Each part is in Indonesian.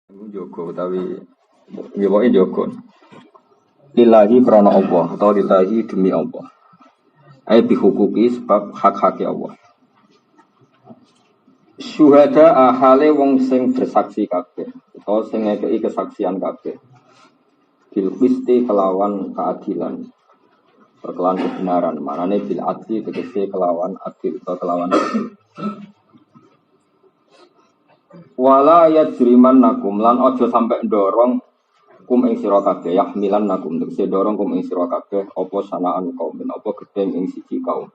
Jogo tapi ya pokoknya jogo. Lillahi krana Allah atau lillahi demi Allah. Ai bihukuki sebab hak-hak Allah. Syuhada ahale wong sing bersaksi kabeh utawa sing ngekeki kesaksian kabeh. Bil qisti kelawan keadilan. Kelawan kebenaran. Manane bil adli tegese kelawan adil atau kelawan adil. Wala yajriman nakum lan ojo sampai ndorong kum ing sira kabeh yahmilan nakum tegese dorong kum ing sira kabeh apa sanaan kaum ben apa gedeng ing siji kaum.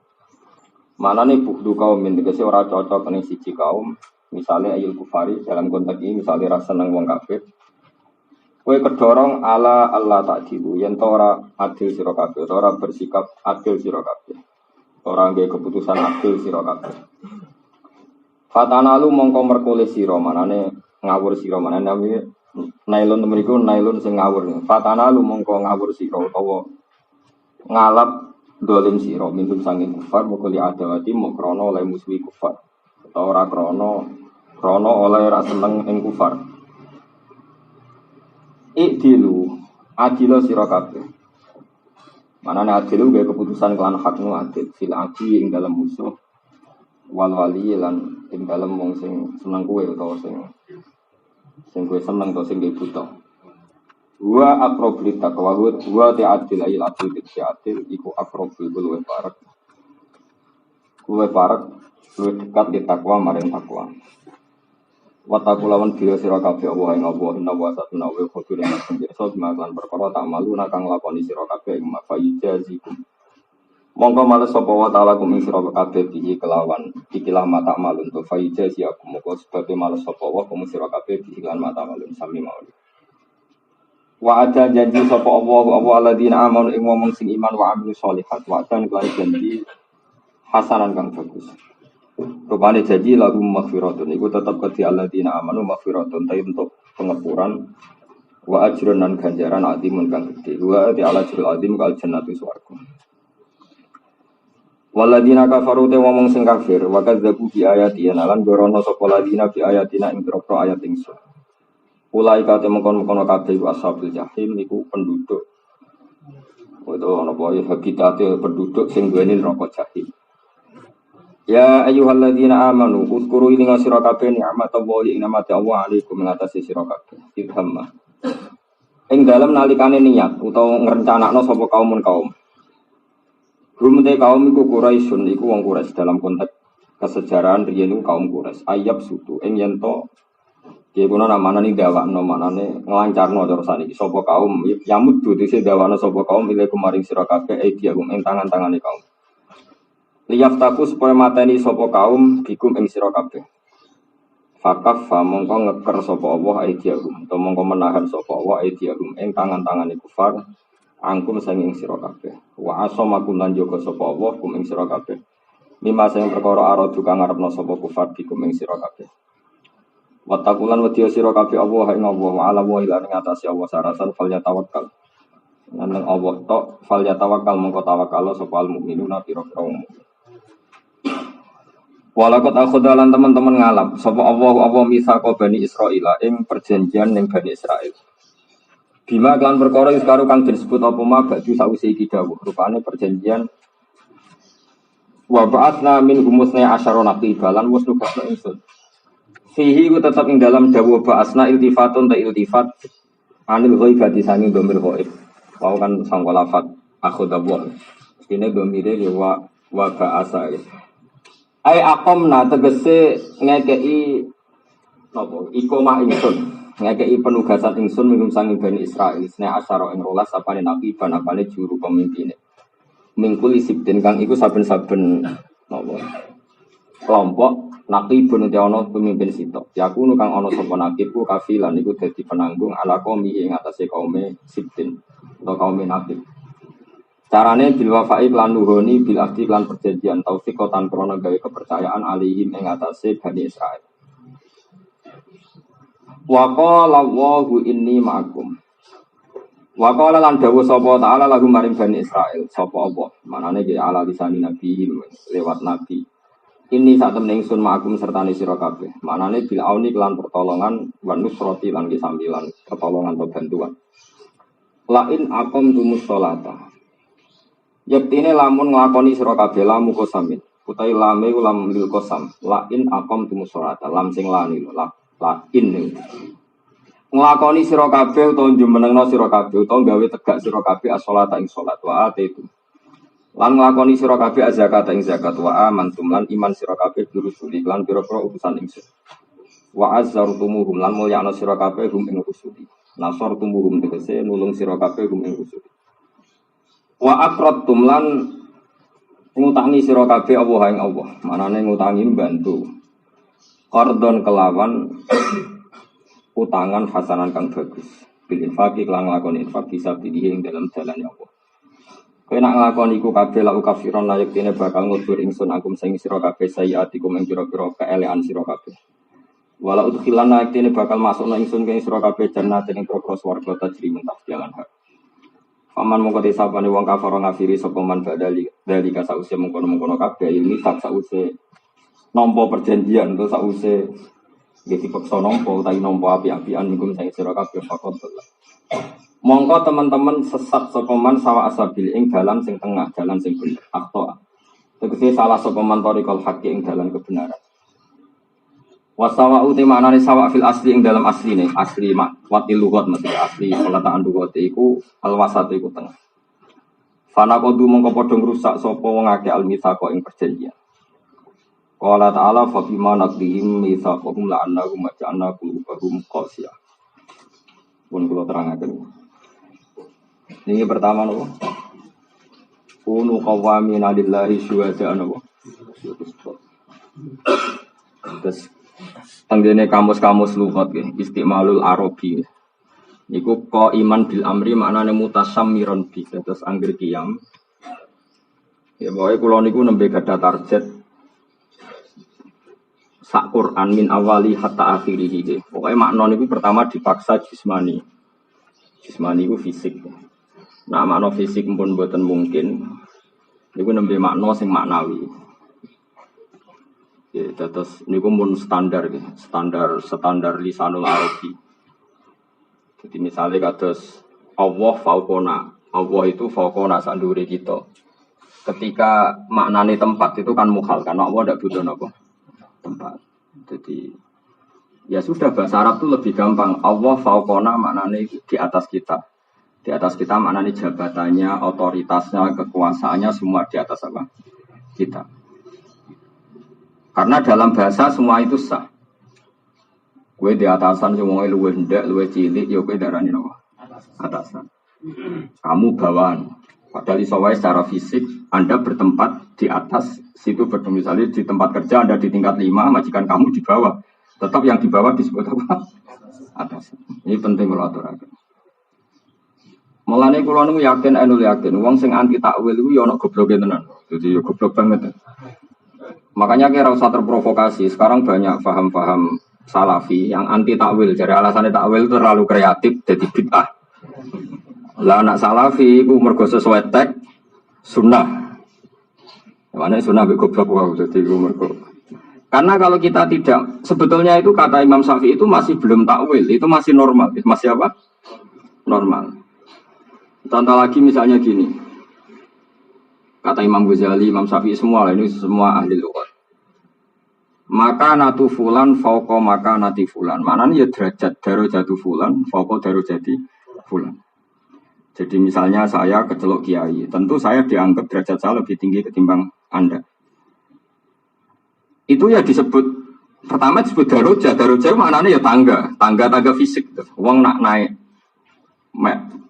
Manane buhdu kaum ben tegese ora cocok ning siji kaum, misale ayul kufari dalam konteks ini misale rasa seneng wong kabeh. Kowe kedorong ala Allah ta'dilu yen to ora adil sira kabeh, ora bersikap adil sira kabeh. Ora nggih keputusan adil sira kabeh. Fatanalu mongko merkole sira manane ngawur sira manane namine nailun mriku nailun sing ngawur. Fatanalu mongko ngawur sira utawa ngalap dolim sira minum sanging kufar moko li adawati mok krana oleh musuhi kufar. Utawa ora krana oleh ra seneng ing kufar. Ikdilu adilo sira kabeh. Manane adilu gawe keputusan kelan hakmu adil fil adi ing dalam musuh wal wali lan ing dalem wong sing seneng kowe utawa sing kowe seneng utawa sing buta. Wa aqrabul taqwa wa ta'adil ayil adil bi ta'adil iku aqrabul luwih parek. Luwih parek luwih dekat di takwa maring takwa. Wa taqulawan biya sira kabeh Allah ing Allah inna wa satuna wa khabir lan penjasa lan perkara tak malu kang lakoni sira kabeh ing mafayijazikum. Mongko males sapa wa taala kum ing sira kabeh bihi kelawan ikilah mata malun to faija siakum mongko sebab males sapa wa kum sira kabeh bihi lan mata malun sami mawon. Wa ada janji sapa Allah alladzina amanu ing wong sing iman wa amilus sholihat wa dan kelan janji hasanan kang bagus. Rupane janji lagu maghfiratun iku tetep kedhi alladzina amanu maghfiratun ta untuk pengepuran wa ajrun lan ganjaran azimun kang gedhe wa ta'ala ajrul azim kal jannatu swarga. Waladina kafaru te wong sing kafir wa kadzabu bi ayatina lan gorono sapa ladina bi ayatina ing propro ayat ingsun. Ulai kate mengkon-mengkon kabeh ashabul jahim niku penduduk. Itu ana apa ya habitate penduduk sing duweni neraka jahim. Ya ayyuhalladzina amanu uzkuru ing sira kabeh nikmatallahi ing nikmate Allah alaikum ngatasi sira kabeh. Idhamma. Ing dalem nalikane niat utawa ngrencanakno sapa kaum. Rumte kaum iku Quraisyun iku wong Quraisy dalam konteks kesejarahan riyen iku kaum Quraisy ayab sutu ing yen to iki kuna namane ni dawakno manane nglancarno cara saniki sapa kaum yamud dise dawakno sapa kaum ile kemaring sira kabeh diagum ing tangan-tangane kaum liyaftaku supaya mateni sapa kaum bikum ing sira kabeh fakaf mongko ngeker sapa Allah diagum to mongko menahan sapa Allah diagum ing tangan-tangane kufar angkum sanging sira kabeh wa asamakum lan jaga sapa Allah kum ing sira kabeh mimma sing perkara aradu kang ngarepno sapa kufar bikum ing sira kabeh wa taqulan wedya sira kabeh Allah ing Allah wa ala wa ila ing atase Allah sarasan fal yatawakkal lan Allah tok fal yatawakkal mongko tawakal sapa al mukminuna pira-pira wong walaqad akhadalan teman-teman ngalap sapa Allah misaqo Bani Israil ing perjanjian ning Bani Israil. Bima kan perkara karo kang disebut apa ma baju sawise iki dawuh rupane perjanjian wa ba'atsna min humusna asyara naqibalan wis nugasno ingsun fihi ku tetep ing dalam dawuh ba'atsna iltifatun ta iltifat anil ghaibati sanging domir ghaib wau kan sangka lafat akhudabun dene domire ya wa ba'asa ai aqamna tegese ngekeki napa ikomah ingsun ngekei penugasan ingsun minum sanging Bani Israil sene asyara ing 12 apane naqiban apane juru pemimpine mingkul isibdin kang iku saben-saben napa kelompok naqibun te ana pemimpin sitok yaku kang ana sapa naqibku kafilan iku dadi penanggung ala qaumi ing atase kaume sibdin utawa kaume naqib carane bil wafa'i lan nuhoni bil ahdi lan perjanjian taufik kotan krana gawe kepercayaan alihim ing atase Bani Israil. Wa qala Allahu inni ma'akum. Wa qala lan dawuh sapa taala lagu maring Bani Israil sapa Allah. Manane iki ala lisani nabihim lewat nabi. Ini saat temen ingsun ma'akum sertani sira kabeh. Maknane bil auni kelan pertolongan wa nusrati lan kisambilan pertolongan atau bantuan. Lain akom tumus sholata. Yektine lamun nglakoni sira kabeh lamu kosamin. Utai lame ulam lil kosam. Lain akom tumus sholata. Lam sing lani lain ning. Nglakoni sira kabeh utawa jumenengno sira kabeh utawa gawe tegak sira kabeh as-sholata ing salat wa itu. Lan nglakoni sira kabeh zakat ing zakat wa amantum lan iman sira kabeh dirusuli lan pira-pira utusan ingsun. Wa azzartumuhum lan mulyana sira kabeh hum ing rusuli. Nasartumuhum tegese nulung sira kabeh hum ing rusuli. Wa aqradtum lan ngutangi sira kabeh Allah ing Allah. Manane ngutangi bantu. Qardon kelawan utangan hasanan kang bagus. Bil infaqi lan nglakoni infaq bisa pilih ing dalam dalan Allah. Kowe nak nglakoni iku kabeh la ukafiron la yektine bakal ngudur ingsun akum sing sira kabeh sayiatikum ing pira-pira keelekan sira kabeh. Wala udkhilan la yektine bakal masukna ingsun ke sira kabeh jannah ing pira-pira swarga tajri min tahtiha al-anhar. Faman mongko disapane wong kafir ngafiri sapa man badali dari ka sause mengkono-mengkono kabeh ilmi tak sause nampa perjanjian utawa sause nggih dipeksa nampa utawi nampa api-apian niku sing sira kabeh fakot. Mongko teman-teman sesat sokoman sawa asabil ing dalan sing tengah, dalan sing bener. Aktoa. Tegese salah sokoman torikol haki ing dalan kebenaran. Wasawa uti maknane sawa fil asli ing dalam asli nih, asli mak wati lugat mesti asli peletaan lugat iku alwasat iku tengah. Fana kodu mongko padha ngrusak sapa wong akeh almitsaqo ing perjanjian. Qala ta'ala fa bima naqdihim mitsaqahum la'annahum ja'alna qulubahum qasiyah. Pun kula terangaken. Ini pertama nopo. Kunu qawwamina lillahi syuhada'a nopo. Terus tenggene kamus-kamus lughat nggih, istimalul arabi. Niku iman bil amri maknane mutasammiron bi. Terus anggere qiyam. Ya pokoke kula niku nembe gadah target sak Quran min awali hatta akhirih. Pokoke makna niku pertama dipaksa jismani. Jismani iku fisik. Nah makna fisik pun mboten mungkin. Niku nembe makna sing maknawi. Ya terus niku mun standar nggih, standar lisanul arabi. Jadi misalnya kados Allah fauqona. Allah itu fauqona sandure kita. Ketika maknane tempat itu kan mukhal karena Allah tidak butuh apa? Tempat. Jadi ya sudah bahasa Arab itu lebih gampang. Allah fauqona maknane di atas kita. Di atas kita maknanya jabatannya, otoritasnya, kekuasaannya semua di atas apa? Kita. Karena dalam bahasa semua itu sah. Kue di atasan semua luwe hendak, luwe cilik, ya kue darani apa? Atasan. Kamu bawaan. Padahal isowai secara fisik Anda bertempat di atas situ misalnya di tempat kerja Anda di tingkat 5, majikan kamu di bawah. Tetap yang di bawah disebut apa? Atasan. Ini penting kalau aturaken. Mulane kula niku yakin wong sing anti takwil iku ya ana gobloke tenan. Jadi ya goblok banget. Makanya kira usah terprovokasi. Sekarang banyak paham-paham salafi yang anti takwil. Jadi alasannya takwil itu terlalu kreatif jadi bid'ah. Lah anak salafi iku mergo sesuai teks sunnah. Mana sunnah mbek goblok wae dadi iku mergo. Karena kalau kita tidak sebetulnya itu kata Imam Syafi'i itu masih belum takwil, itu masih normal. Masih apa? Normal. Contoh lagi misalnya gini, kata Imam Ghazali, Imam Syafi'i semua ini semua ahli lughat. Maka natu fulan fauqa maka nati fulan. Maknanya ya derajat darajatu fulan fauqa darajati fulan. Jadi misalnya saya kecelok kiai, tentu saya dianggap derajat saya lebih tinggi ketimbang Anda. Itu ya disebut pertama disebut darajat maknanya ya tangga fisik. Wong nak naik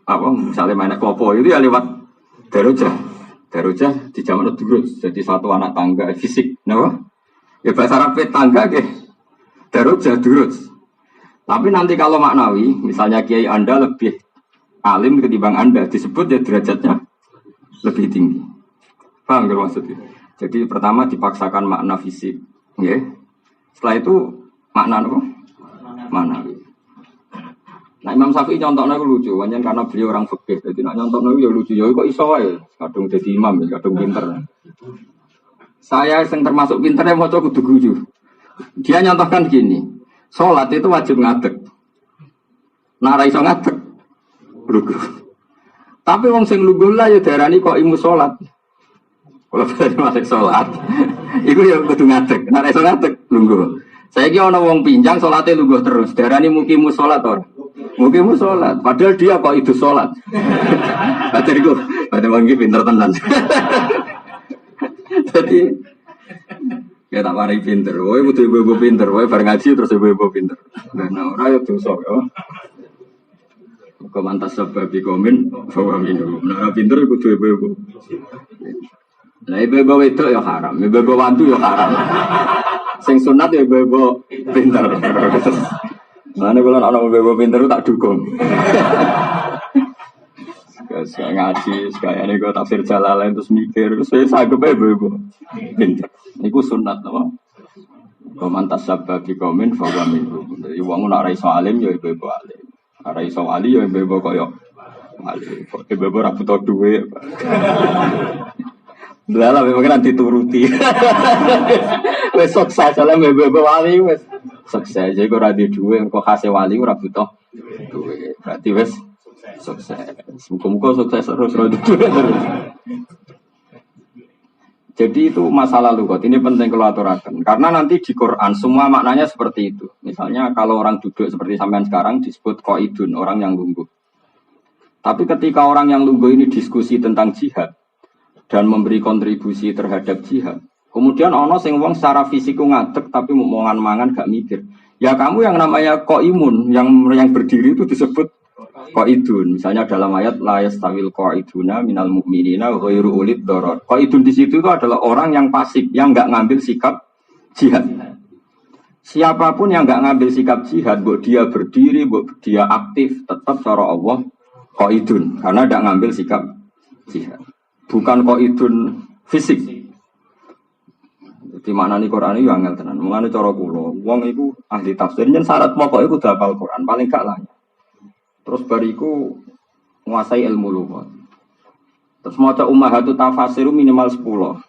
apa misalnya main klopo itu ya lewat darajah di zaman durus jadi satu anak tangga fisik ya bahasa Arab tangga ke darajah durus tapi nanti kalau maknawi misalnya kiai Anda lebih alim ketimbang Anda disebut ya derajatnya lebih tinggi. Paham nggak maksudnya? Jadi pertama dipaksakan makna fisik ya setelah itu makna apa? Maknawi. Nah Imam Syafi'i contohnya itu lucu, karena beliau orang fikih. Jadi nak contohnya itu ya lucu, ya kok iso ya, kadung jadi imam, kadung pinter. Saya yang termasuk pinter yang mau coba kudu guyu. Dia nyontohkan gini, sholat itu wajib ngadeg. Nah, ra iso ngadeg, lugu. Tapi wong sing lugu lah ya darani kok imu sholat. Kalau berarti masuk sholat, itu ya kudu ngadeg. Nah, ra iso ngadeg, lugu. Saya kira ana wong pinjang sholatnya lugu terus. Darani mukimu sholat ora. Mukimu sholat. Padahal dia kok itu sholat. Bateriku, pada wangi pinter tenan. Jadi ya tak mari pinter, woy butuh ibu-ibu pinter, woy bareng ngaji terus ibu-ibu pinter. Nah orang itu sok ya. Kemantas sebab komen bahwa minum. Nah pinter butuh ibu-ibu. Nah ibu-ibu itu ya haram, ibu-ibu wantu ya haram. Sing sunat ya ibu-ibu pinter. Nah ini kalau anak ibu-ibu pinter tak dukung. Saya ngaji, kayaknya gue tafsir Jalalain terus mikir, terus saya sanggup ibu-ibu pinter. Iku sunat apa? Komantas sabab di komen bahwa minggu. Jadi uang nak raiso alim ya ibu-ibu alim, raiso ali ya ibu-ibu koyok alim. Ibu-ibu rapi tau duwe. Belalah memang nanti turuti. Besok saya salam ibu-ibu wali, sukses. Jadi gue radi duwe, kok hasil wali gue rapi tau duwe. Berarti wes sukses. Muka-muka sukses terus radi duwe terus. Jadi itu masalah lugat, ini penting kalau aturakan. Karena nanti di Quran semua maknanya seperti itu. Misalnya kalau orang duduk seperti sampean sekarang disebut qaidun, orang yang lungguh. Tapi ketika orang yang lungguh ini diskusi tentang jihad dan memberi kontribusi terhadap jihad, kemudian ono sing wong secara fisik ngadeg tapi mau mangan gak mikir. Ya kamu yang namanya qaimun, yang berdiri itu disebut qaidun. Misalnya dalam ayat la yastawil qaiduna minal mu'minina ghairu ulid darar. Qaidun di situ itu adalah orang yang pasif, yang enggak ngambil sikap jihad. Siapapun yang enggak ngambil sikap jihad, mbok dia berdiri, mbok dia aktif, tetap cara Allah qaidun karena enggak ngambil sikap jihad. Bukan qaidun fisik. Di mana nih Quran itu angel tenan. Mulane cara kula, wong iku ahli tafsir yen syarat pokoke kudu hafal Quran, paling gak lah. Terus bariku menguasai ilmu lughat. Terus maca ummahatut tafasir minimal 10.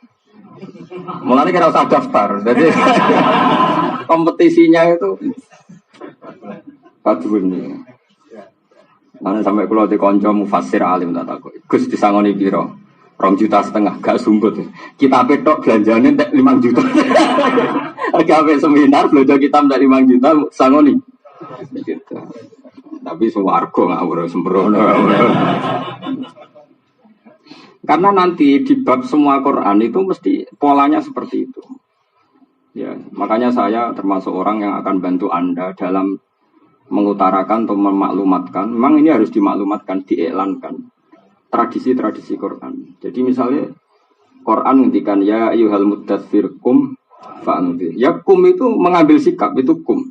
Mulane kira usah daftar. Jadi kompetisinya itu aduh ini. Mana sampai kula di kanca mufassir alim tak takut. Gus disangoni pira? 2,5 juta gak sumbut. Kita petok belanjane entek 5 juta. Harga seminar belanja kita entek 5 juta sangoni. Gitu. Tapi suwargo ngawur sembrono. Karena nanti di bab semua Quran itu mesti polanya seperti itu. Ya, makanya saya termasuk orang yang akan bantu Anda dalam mengutarakan atau memaklumatkan. Memang ini harus dimaklumatkan, diiklankan tradisi-tradisi Quran. Jadi misalnya Quran ngendikan ya ayyuhal muddatsir qum fa'anzir. Ya kum itu mengambil sikap, itu kum.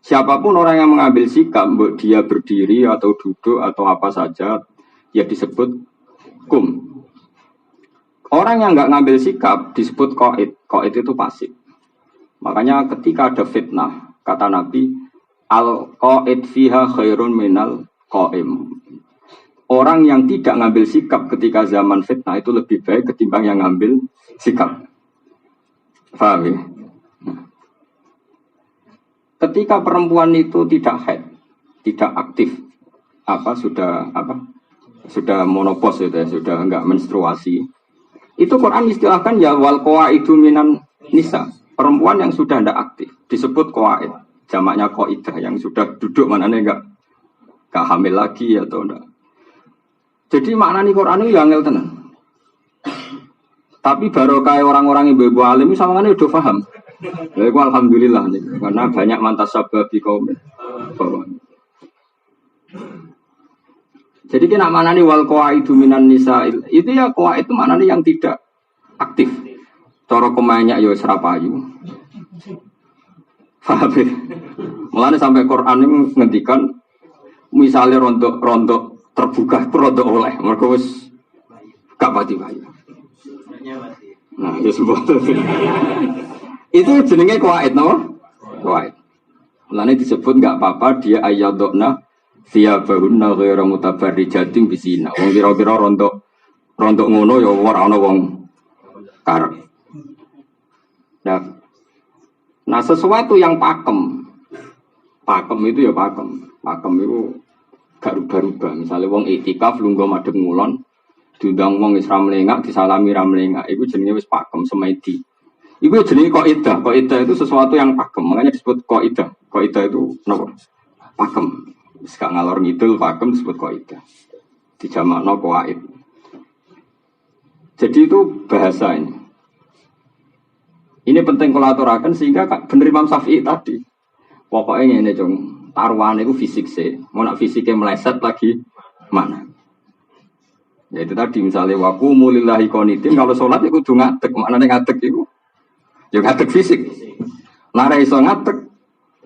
Siapapun orang yang mengambil sikap, dia berdiri atau duduk atau apa saja, ya disebut kum. Orang yang nggak ngambil sikap disebut qaid. Qaid itu pasif. Makanya ketika ada fitnah, kata Nabi, al-qaid fiha khairun minal qaim. Orang yang tidak ngambil sikap ketika zaman fitnah itu lebih baik ketimbang yang ngambil sikap. Paham ya? Ketika perempuan itu tidak haid, tidak aktif, sudah monopos itu ya, sudah enggak menstruasi. Itu Quran istilahkan ya wal qawaidu minan nisa, perempuan yang sudah enggak aktif, disebut qawaid. Jamaknya qaidah yang sudah duduk manane enggak hamil lagi atau enggak. Jadi maknanya Quran itu yang angel tenan. Tapi barokah orang-orang ibu-ibu alim sawangane udah paham. Ya, alhamdulillah nih, karena banyak mantas sabab di kaum. Jadi kena mana nih wal qawaidu minan nisail. Itu ya qawaid itu mana nih yang tidak aktif. Cara kemanyak ya serapayu. Paham ya? Mulane sampai Quran ini ngendikan misalnya rontok terbuka rontok oleh mergo wis gak pati bayu. Nah, ya sebetulnya. Itu jenenge qawaid no? Qawaid. Mulane disebut enggak apa-apa dia ayyadna thiyabahunna ghairu mutabarrijatin bisina. Wong kira-kira rontok ngono ya ora ana wong karep. Nah sesuatu yang pakem itu ya pakem itu gak rubah-rubah. Misalnya wong iktikaf lungguh madhep ngulon, diundang wong Islam melengak, disalami ra melengak, itu jenenge wis pakem semedi. Itu jenenge kaidah. Kaidah itu sesuatu yang pakem, makanya disebut kaidah. Kaidah itu napa? Pakem. Wis gak ngalor ngidul pakem disebut kaidah. Dijamakno qaid. Jadi itu bahasa ini. Ini penting kalau aturakan sehingga bener Imam Syafi'i tadi. Pokoknya ini cung, taruhan itu fisik sih. Mau nak fisiknya meleset lagi mana? Ya itu tadi misalnya waku mulillahi qanitin kalau sholat itu kudu ngadeg. Maknanya ngadeg itu ya ngadeg fisik. Nara iso ngadeg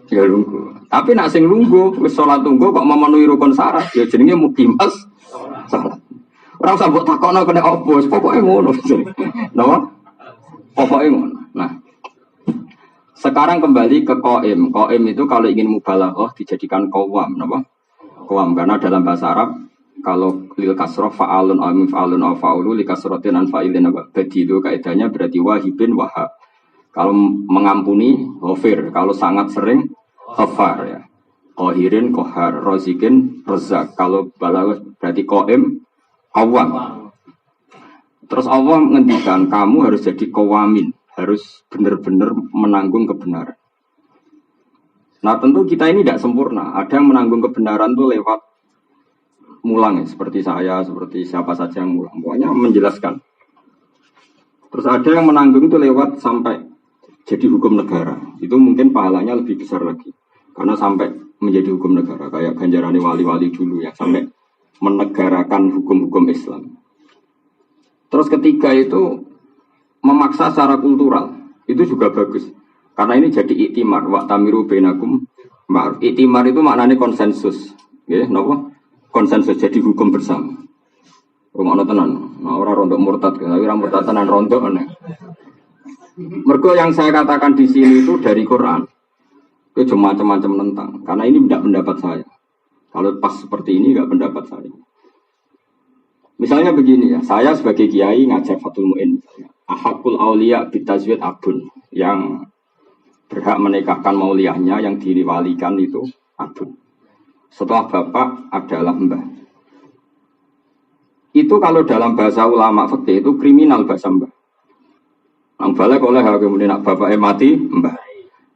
ya lungguh. Tapi nak sing lungguh wis sholat tunggu kok memenuhi rukun syarat ya jenenge muqimas sholat. Orang sambut takokno kena opo, pokoknya ngono. Napa? Pokoknya ngono. Nah, sekarang kembali ke qaim. Qaim itu kalau ingin mubalaghah dijadikan qawam, napa? Qawam karena dalam bahasa Arab kalau lil kasrah fa'alun aw mif'alun aw fa'ulu li kasratin an fa'ilin apa? Badi itu kaidahnya berarti wahibin wahab. Kalau mengampuni ghafir, kalau sangat sering ghafar ya. Qahirin qahar, razikin razzaq. Kalau balaghah berarti qaim qawam. Terus Allah menghentikan kamu harus jadi qawamin. Harus benar-benar menanggung kebenaran. Nah tentu kita ini tidak sempurna. Ada yang menanggung kebenaran itu lewat mulang ya, seperti saya, seperti siapa saja yang mulang. Pokoknya menjelaskan. Terus ada yang menanggung itu lewat sampai jadi hukum negara. Itu mungkin pahalanya lebih besar lagi. Karena sampai menjadi hukum negara. Kayak ganjarane wali-wali dulu ya. Sampai menegarakan hukum-hukum Islam. Terus ketiga itu memaksa secara kultural itu juga bagus karena ini jadi iktimar wa tamiru bainakum ma'ruf. Iktimar itu maknanya konsensus nggih napa konsensus jadi hukum bersama rumono tenan nah ora rondo murtad tapi ora murtad tenan rondo aneh mergo yang saya katakan di sini itu dari Quran itu cuma macam-macam tentang karena ini tidak pendapat saya kalau pas seperti ini enggak pendapat saya. Misalnya begini ya, saya sebagai kiai ngajar Fathul Mu'in, ahakul aulia bitazwid abun, yang berhak menikahkan mauliyahnya yang diwalikan itu abun. Setelah bapak adalah mbah. Itu kalau dalam bahasa ulama fikih itu kriminal bahasa mbah. Nang balik oleh kemudian nak bapaknya mati mbah.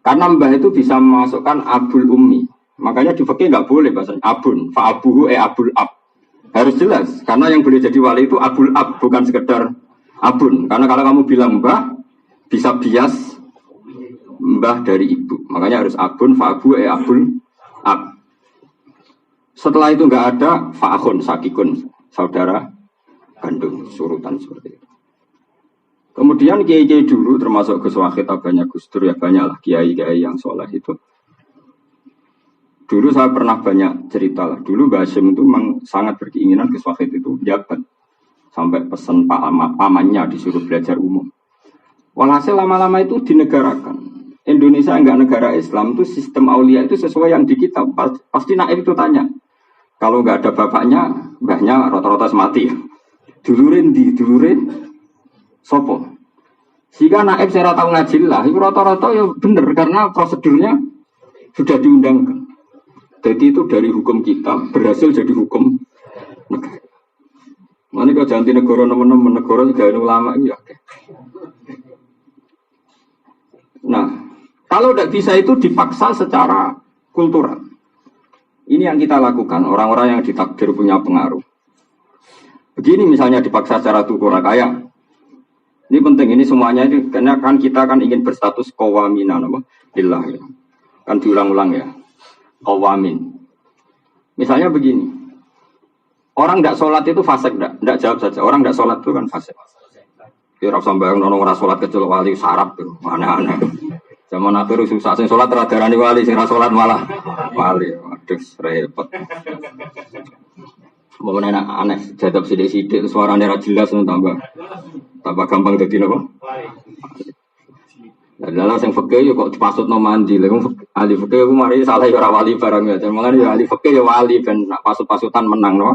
Karena mbah itu bisa memasukkan abul ummi. Makanya di fikih nggak boleh bahasanya abun, fa abuhu abul ab. Harus jelas, karena yang boleh jadi wali itu abul ab, bukan sekedar abun. Karena kalau kamu bilang mbah, bisa bias mbah dari ibu. Makanya harus abun, fa'abu, abul ab. Setelah itu nggak ada fa'akhun, sakikun, saudara kandung, surutan seperti itu. Kemudian kiai-kiai dulu, termasuk Gus Wahid, banyak Gus Dur, ya banyaklah kiai-kiai yang soleh itu. Dulu saya pernah banyak cerita lah. Dulu Mbak Hashim itu memang sangat berkeinginan Gus Wahid itu jabat. Sampai pesan pamannya disuruh belajar umum. Walhasil lama-lama itu dinegarakan. Indonesia enggak negara Islam itu sistem aulia itu sesuai yang di kitab. Pasti naib itu tanya. Kalau enggak ada bapaknya, mbahnya rata-rata mati. Dulurin sopo. Sehingga naib saya tahu ngaji lah. Itu rata-rata ya benar karena prosedurnya sudah diundangkan. Jadi itu dari hukum kita berhasil jadi hukum negara. Mana kalau jangan negara teman-teman negara juga ulama ya. Nah, kalau tidak bisa itu dipaksa secara kultural. Ini yang kita lakukan orang-orang yang ditakdir punya pengaruh. Begini misalnya dipaksa secara kultural kayak ini penting ini semuanya ini karena kan kita kan ingin berstatus qawamina apa? Billah ya. Kan diulang-ulang ya. Qawamin. Misalnya begini. Orang tidak sholat itu fasik tidak jawab saja. Orang tidak sholat itu kan fasik. Ya rasa bayang orang sholat kecil wali sarap tuh. Aneh-aneh. Zaman akhir susah sing sholat radarani wali sing sholat malah wali. Waduh repot. Mau enak aneh jadab sidik-sidik suaranya ra jelas tambah gampang dadi napa? Dalam yang fakir yo kok dipasutno mandi, lha ahli fakir ku mari salah yo ora wali barang ya. Mangane yo ahli fakir yo wali ben nak pasut-pasutan menang no.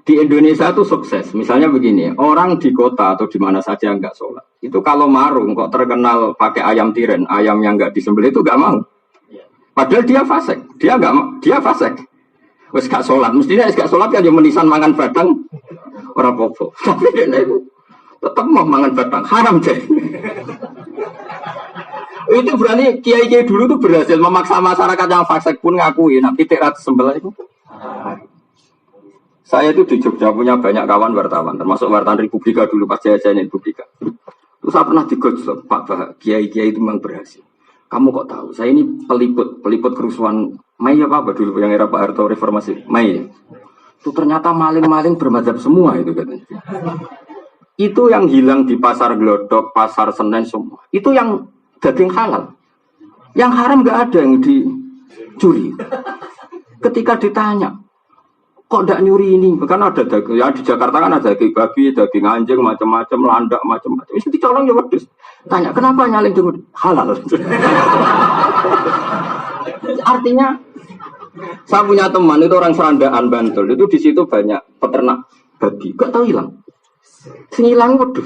Di Indonesia itu sukses. Misalnya begini, orang di kota atau di mana saja nggak sholat. Itu kalau marung kok terkenal pakai ayam tiren, ayam yang nggak disembelih itu nggak mau. Padahal dia fasik, dia fasik. Wes gak sholat, mestinya gak sholat kan yang menisan mangan badang orang popo. Tapi dia itu tetap mau mangan badang, haram deh. Itu berani kiai-kiai dulu tuh berhasil memaksa masyarakat yang fasik pun ngakui, nah titik ratus sembelah itu. Saya itu di Jogja punya banyak kawan wartawan, termasuk wartawan Republika dulu pas jajahannya Republika. Terus saya pernah digojlok, Pak Bah, kiai-kiai itu memang berhasil. Kamu kok tahu? Saya ini peliput kerusuhan Mei apa dulu yang era Pak Harto reformasi Mei. Itu ternyata maling-maling bermadzhab semua itu katanya. Itu yang hilang di pasar Glodok, pasar Senen semua. Itu yang daging halal. Yang haram nggak ada yang dicuri. Ketika ditanya, kok tidak nyuri ini? Kan ada daging, ya di Jakarta kan ada daging babi, daging anjing, macam-macam, landak, macam-macam. Itu dicolong ya wedus. Tanya, kenapa nyalin dengan halal? Artinya, saya punya teman itu orang Serandaan Bantul. Itu di situ banyak peternak babi. Gak tahu hilang. Sing hilang wedus.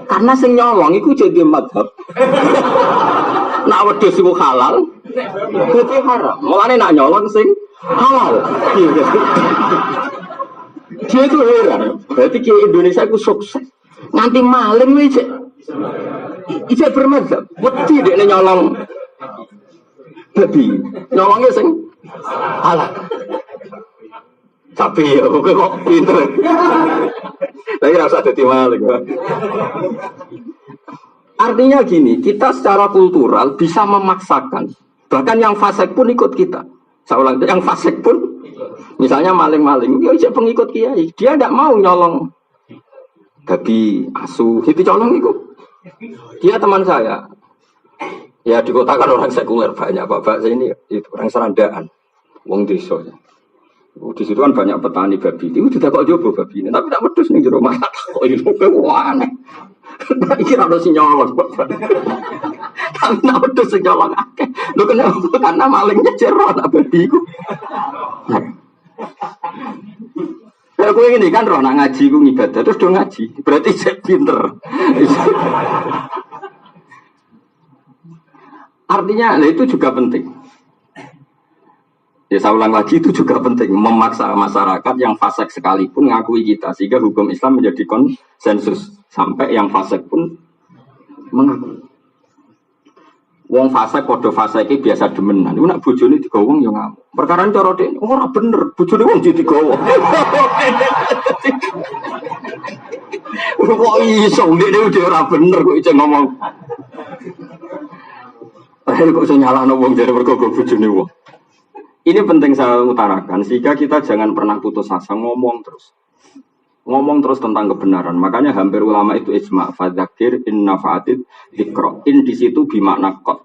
Karena sing nyolong itu jadi madhab. Nak wedus itu halal, itu haram. Mulanya nak nyolong sing halal. Dia itu heran. Berarti ke Indonesia itu sukses. Nanti maling itu bermadzhab. Wedi dia nyolong babi. Nyolongnya sing halal. Tapi ya kok pinter. Tapi rasa jadi maling. Artinya gini, kita secara kultural bisa memaksakan. Bahkan yang fasik pun ikut kita. Saya ulang, yang fasik pun, misalnya maling-maling, ya ijak pengikut kiai. Dia tidak mau nyolong babi, asu, itu colong itu. Dia teman saya. Ya di kota kan orang sekuler banyak, bapak saya ini itu orang Serandaan, wong desa. Di situ kan banyak petani babi. Itu tidak kok coba babi ini, tapi tak pedus nih di rumah. Kok ini wah aneh. Tak kira ada si nyolong. Tapi tak pedus si nyolong akeh. Lu kenapa? Karena malingnya cerot babi itu. Ya gue ini kan roh nak ngaji gue ibadah terus dong ngaji. Berarti saya pinter. Artinya itu juga penting. Ya saya ulang lagi itu juga penting memaksa masyarakat yang fasik sekalipun ngakui kita sehingga hukum Islam menjadi konsensus sampai yang fasik pun mengakui. Wong fasik podo fasik iki biasa demenan. Iku nak bojone digowong ya ngamuk. Perkara cara dek ora bener, bojone wong digowong. Kok iso ndek ora bener kok iso ngomong. Kok iso nyalahno wong jare mergo bojone wong. Ini penting saya utarakan, sehingga kita jangan pernah putus asa, ngomong terus. Ngomong terus tentang kebenaran. Makanya hampir ulama itu ijma' fadzakir in nafa'atid dzikra. In di situ bimakna qad.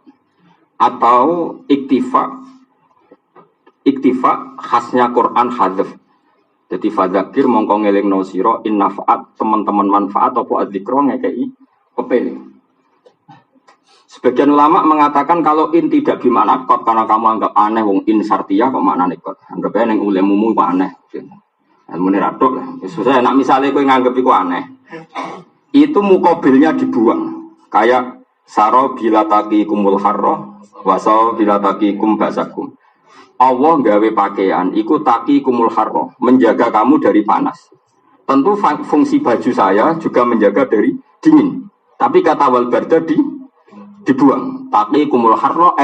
Atau iktifa. Iktifa khasnya Quran hadzaf. Jadi fadzakir mongko ngelingno sira in nafa'at teman-teman manfaat apa adzikra ngekei kepeling. Sebagian ulama mengatakan kalau in tidak bimakna qad karena kamu anggap aneh wong in sartiyah kok maknane qad. Anggap ae ning ulemmu kok aneh. Mune radok lah. Susah nek misale kowe nganggep iku aneh. Itu mukabilnya dibuang. Kayak saro bila taqikumul harra wa sa bila taqikum basakum. Allah gawe pakaian iku taqikumul harra, menjaga kamu dari panas. Tentu fungsi baju saya juga menjaga dari dingin. Tapi kata wal barda dibuang. Taqikumul harra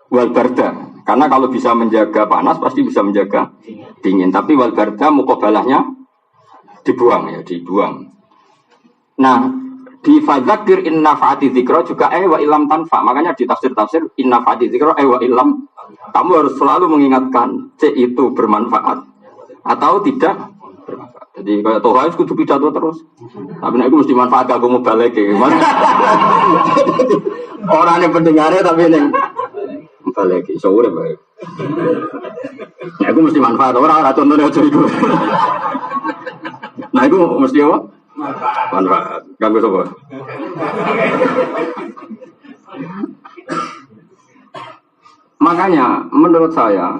wal barda. Karena kalau bisa menjaga panas pasti bisa menjaga dingin. Tapi wal barda muqabalahnya dibuang ya, dibuang. Nah, di fadzakir in nafa'ati dzikra juga wa ilam tanfa. Makanya di tafsir-tafsir in nafa'ati dzikra wa ilam. Kamu harus selalu mengingatkan itu bermanfaat atau tidak bermanfaat. Jadi kalau Tuhan itu kudu pidato terus. Tapi nek iku mesti manfaat aku mau balik iki. Orangnya pendengarnya tapi ning balik iso urip bae. Nek aku mesti manfaat ora contone aja iku. Nah iku mesti apa? Manfaat. Kanggo sapa? Makanya menurut saya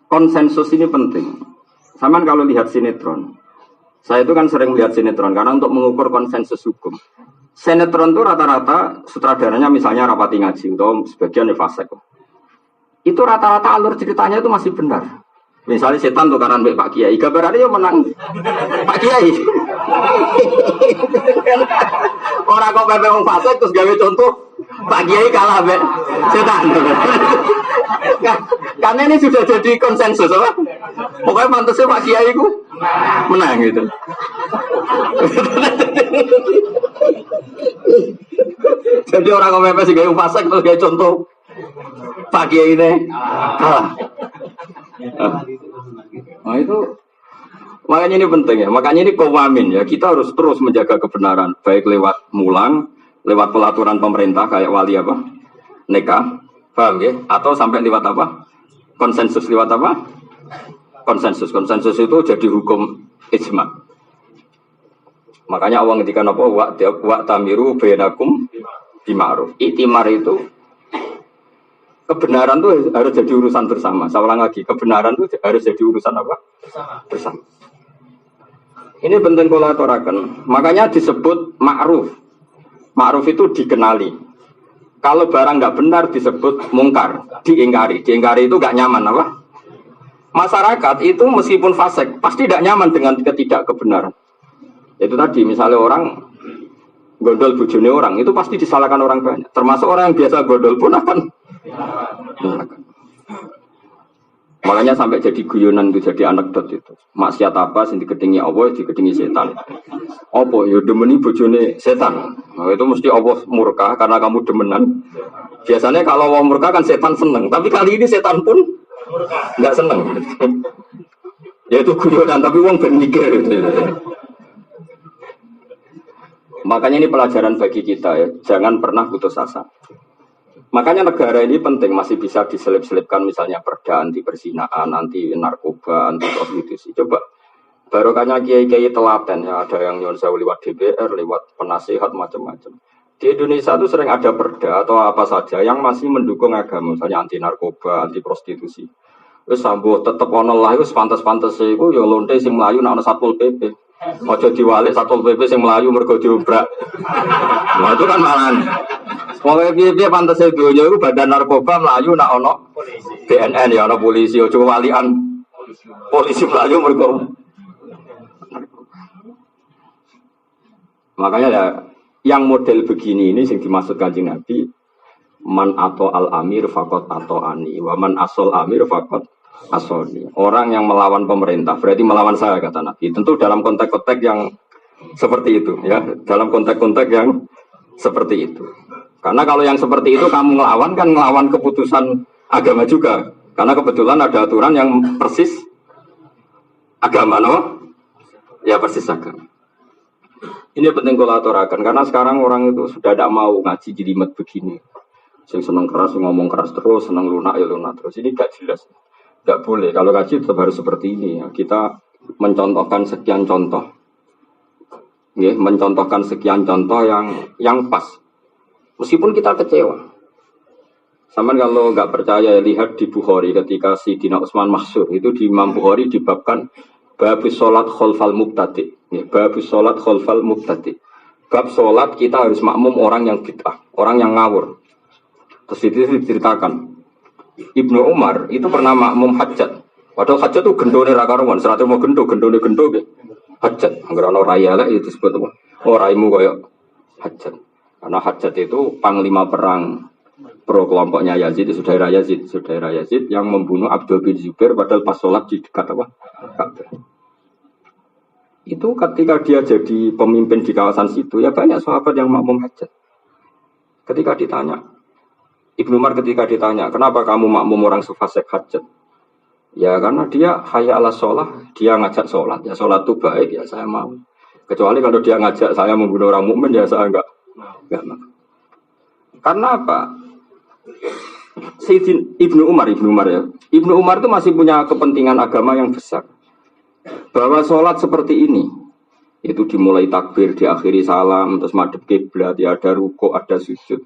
konsensus ini penting. Saman kalau lihat sinetron, saya itu kan sering melihat sinetron karena untuk mengukur konsensus hukum. Sinetron itu rata-rata sutradaranya misalnya rapati ngaji atau sebagian fasik. Itu rata-rata alur ceritanya itu masih benar. Misalnya setan tukaran baik Pak Kiai, gambarannya ya menang Pak Kiai. Orang kok pepe wong fasik terus gawe contoh Pak Kiai kalah baik setan. Karena ini sudah jadi konsensus, apa? Pokoknya pantasnya Pak Kiai itu menang gitu. Jadi orang kok pepe sih gawe fasik terus gawe contoh Pak Kiai ini kalah. Nah itu makanya ini penting ya, makanya ini kowamin ya, kita harus terus menjaga kebenaran baik lewat mulang, lewat pelaturan pemerintah kayak wali apa, nikah, paham ya? Atau sampai lewat apa, konsensus lewat apa, konsensus itu jadi hukum ijma. Makanya Allah ngendikan apa, wa tamiru bainakum bima'ruf. Itimar itu kebenaran itu harus jadi urusan bersama. Saya ulang lagi, kebenaran itu harus jadi urusan apa? Bersama. Ini penting kalau aturakan. Makanya disebut ma'ruf. Ma'ruf itu dikenali. Kalau barang nggak benar disebut mungkar, diingkari. Diingkari itu nggak nyaman apa? Masyarakat itu meskipun fasik pasti tidak nyaman dengan ketidakkebenaran. Itu tadi misalnya orang gondol bojone orang itu pasti disalahkan orang banyak. Termasuk orang yang biasa gondol pun akan. Makanya sampai jadi guyonan itu jadi anekdot itu. Maksiat apa sing digedingi Allah, digedingi setan. Apa ya demeni bojone setan. Nah, itu mesti Allah murka karena kamu demenan. Biasanya kalau Allah murka kan setan seneng, tapi kali ini setan pun enggak seneng. Ya itu guyonan tapi wong ben mikir gitu. Makanya ini pelajaran bagi kita ya, jangan pernah putus asa. Makanya negara ini penting, masih bisa diselip-selipkan misalnya perda anti perzinaan, anti narkoba, anti prostitusi. Coba barokahnya kiai-kiai telaten ya, ada yang nyon sewu lewat DPR, lewat penasihat macam-macam. Di Indonesia itu sering ada perda atau apa saja yang masih mendukung agama, misalnya anti narkoba, anti prostitusi. Wis sambo tetep ono lah wis pantes-pantes iku ya lonte sing mlayu nek ana Satpol PP. Aja diwalik Satpol PP sing mlayu mergo diobrak. Nah itu kan malahan. Pokoke piye-piye pantese donya iku badan narkoba mlayu nek ana BNN ya ana polisi aja walian. Polisi mlayu mergo. Makanya ya yang model begini ini yang dimaksud Kanjeng Nabi man atau al amir fakot atau ani wa man asol amir fakot asoni. Orang yang melawan pemerintah berarti melawan saya kata Nabi. Tentu dalam konteks-konteks yang seperti itu ya, dalam konteks-konteks yang seperti itu. Karena kalau yang seperti itu kamu ngelawan kan ngelawan keputusan agama juga. Karena kebetulan ada aturan yang persis agama, no? Ya persis agama. Ini penting kalau aturakan karena sekarang orang itu sudah tidak mau ngaji jelimet begini. Sing seneng keras, ngomong keras terus, seneng lunak ya lunak terus. Ini gak jelas. Gak boleh. Kalau ngaji tetap harus seperti ini. Ya. Kita mencontohkan sekian contoh. Ya, mencontohkan sekian contoh yang pas. Meskipun kita kecewa. Sama kalau nggak percaya lihat di Bukhari ketika Sidina Utsman Mahsur itu di Imam Bukhari dibabkan babus sholat khalfal mubtadi. Ya, babus sholat khalfal mubtadi. Bab sholat kita harus makmum orang yang bid'ah, orang yang ngawur. Terus itu diceritakan Ibnu Umar itu pernah makmum hajat. Padahal hajat itu gendone ra karuan, serate mau gendone ge. Hajat, anggere ana raya lah itu disebut apa? Oh raimu koyo hajat. Karena hajat itu panglima perang pro kelompoknya Yazid, saudara Yazid yang membunuh Abdul bin Zubair padahal pas sholat di dekat apa? Ka'bah. Itu ketika dia jadi pemimpin di kawasan situ, ya banyak sahabat yang makmum hajat. Ketika ditanya, Ibnu Umar ketika ditanya, kenapa kamu makmum orang sufasek hajat? Ya karena dia hayya ala sholat, dia ngajak sholat. Ya sholat itu baik, ya saya mau. Kecuali kalau dia ngajak saya membunuh orang mukmin, ya saya enggak mau. Karena apa? Sayyidina Ibnu Umar ya. Ibnu Umar itu masih punya kepentingan agama yang besar. Bahwa sholat seperti ini, itu dimulai takbir, diakhiri salam, terus madhep kiblat, ya ada ruku, ada sujud.